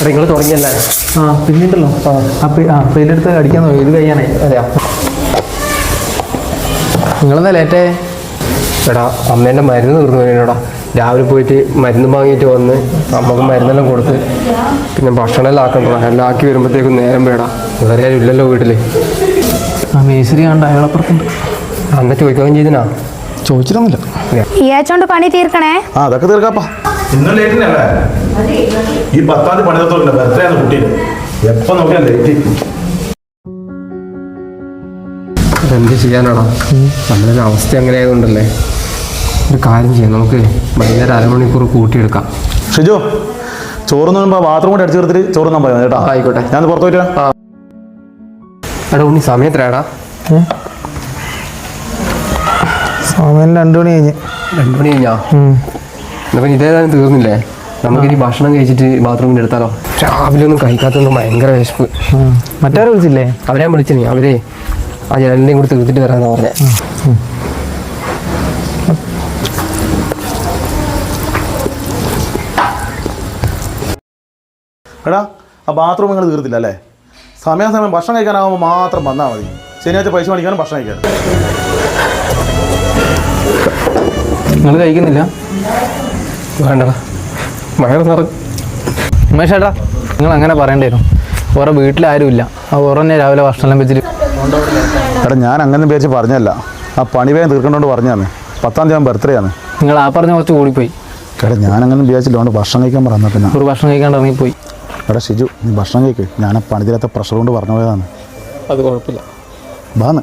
നിങ്ങൾ തുടങ്ങിയല്ലേ? പിന്നീണ്ടല്ലോ. പെയിൻ്റെടുത്ത് അടിക്കാൻ നോക്കി. ഇത് കഴിയാനായി. അതെയാ? നിങ്ങളെന്താ ലേറ്റേ? എടാ അമ്മേൻ്റെ മരുന്ന് തീർന്നു പോയിടാ. രാവിലെ പോയിട്ട് മരുന്ന് വാങ്ങിയിട്ട് വന്ന് നമുക്ക് മരുന്നെല്ലാം കൊടുത്ത് പിന്നെ ഭക്ഷണമെല്ലാം ആക്കണ്ടോ. എല്ലാം ആക്കി വരുമ്പോഴത്തേക്കും നേരം വേടാ. വേറെ ആരും ഇല്ലല്ലോ വീട്ടിൽ. മേശരി കണ്ട അയാളപ്പുറത്തുണ്ട്. അന്ന് ചോദിക്കുകയും ചെയ്തിനാ? ചോദിച്ചിട്ടൊന്നുമില്ല. ഈ ആഴ്ച പണി തീർക്കണേ. അതൊക്കെ തീർക്കാപ്പാ. ഇന്നും ലേറ്റിനല്ലേ? ഈ 10ാം തീയതി പണി തീർത്തോളില്ല. ബർത്ത്ഡേയാണ് കുട്ടീന്. എപ്പം നോക്കിയാൽ ലേറ്റ്. അതെന്ത് ചെയ്യാനാടാ? നമ്മളൊരു അവസ്ഥ അങ്ങനെ ആയതുകൊണ്ടല്ലേ. ഒരു കാര്യം ചെയ്യാം, നമുക്ക് വൈകുന്നേരം അരമണിക്കൂർ കൂട്ടിയെടുക്കാം. ഷിജു, ചോറുന്ന് വരുമ്പോൾ ബാത്റൂം കൂടെ അടിച്ചു തീർത്തിട്ട് ചോറുന്നാൻ പോയാൽ കേട്ടോ. ആയിക്കോട്ടെ. ഞാൻ പുറത്തു പോയിട്ടാ. എടാ ഉണ്ണി സമയത്തിലാടാ? സമയം 2 മണി കഴിഞ്ഞ്. 2 മണി കഴിഞ്ഞാ? അപ്പം ഇതേതായാലും തീർന്നില്ലേ? നമുക്കിനി ഭക്ഷണം കഴിച്ചിട്ട് ബാത്റൂമിൽ എടുത്താലോ? രാവിലെ ഒന്നും കഴിക്കാത്തൊന്നും ഭയങ്കര വിശപ്പ്. മറ്റാരെ വിളിച്ചില്ലേ? അവരെ വിളിച്ചിനി. അവരെ ആ ജനലിൻ്റെയും കൂടി തീർത്തിട്ട് വരാമെന്ന് പറഞ്ഞേ. എടാ ആ ബാത്റൂം നിങ്ങൾ തീർത്തില്ല അല്ലേ? സമയാസമയം ഭക്ഷണം കഴിക്കാനാകുമ്പോൾ മാത്രം വന്നാൽ മതി. ശനിയാഴ്ച പൈസ മേടിക്കാനും ഭക്ഷണം കഴിക്കാനും. നിങ്ങൾ കഴിക്കുന്നില്ല? വേണ്ടടാ, വയറ് നിറഞ്ഞു. ഉമേഷേട്ടാ, നിങ്ങൾ അങ്ങനെ പറയേണ്ടി വരും. വേറെ വീട്ടിലാരുമില്ല. ആ വേറെ തന്നെ രാവിലെ ഭക്ഷണം വെച്ചിട്ട്. എടാ ഞാൻ അങ്ങനെ വിചാരിച്ച് പറഞ്ഞല്ല. ആ പണി വേഗം തീർക്കേണ്ടോണ്ട് പറഞ്ഞാണ്. 10ാം തീയതി ബർത്ത്ഡേ ആണ്. നിങ്ങൾ ആ പറഞ്ഞ കുറച്ച് കൂടിപ്പോയി. എടാ ഞാൻ അങ്ങനെ വിചാരിച്ചില്ല. അതുകൊണ്ട് ഭക്ഷണം കഴിക്കാൻ പറഞ്ഞാൽ പിന്നെ ഒരു ഭക്ഷണം കഴിക്കാണ്ട് ഇറങ്ങിപ്പോയി. എടാ ഷിജു, നീ ഭക്ഷണം കഴിക്ക്. ഞാൻ ആ പണി തീരാത്ത പ്രഷർ കൊണ്ട് പറഞ്ഞു പോയതാണ്. അത് കുഴപ്പമില്ല. ബാന്ന്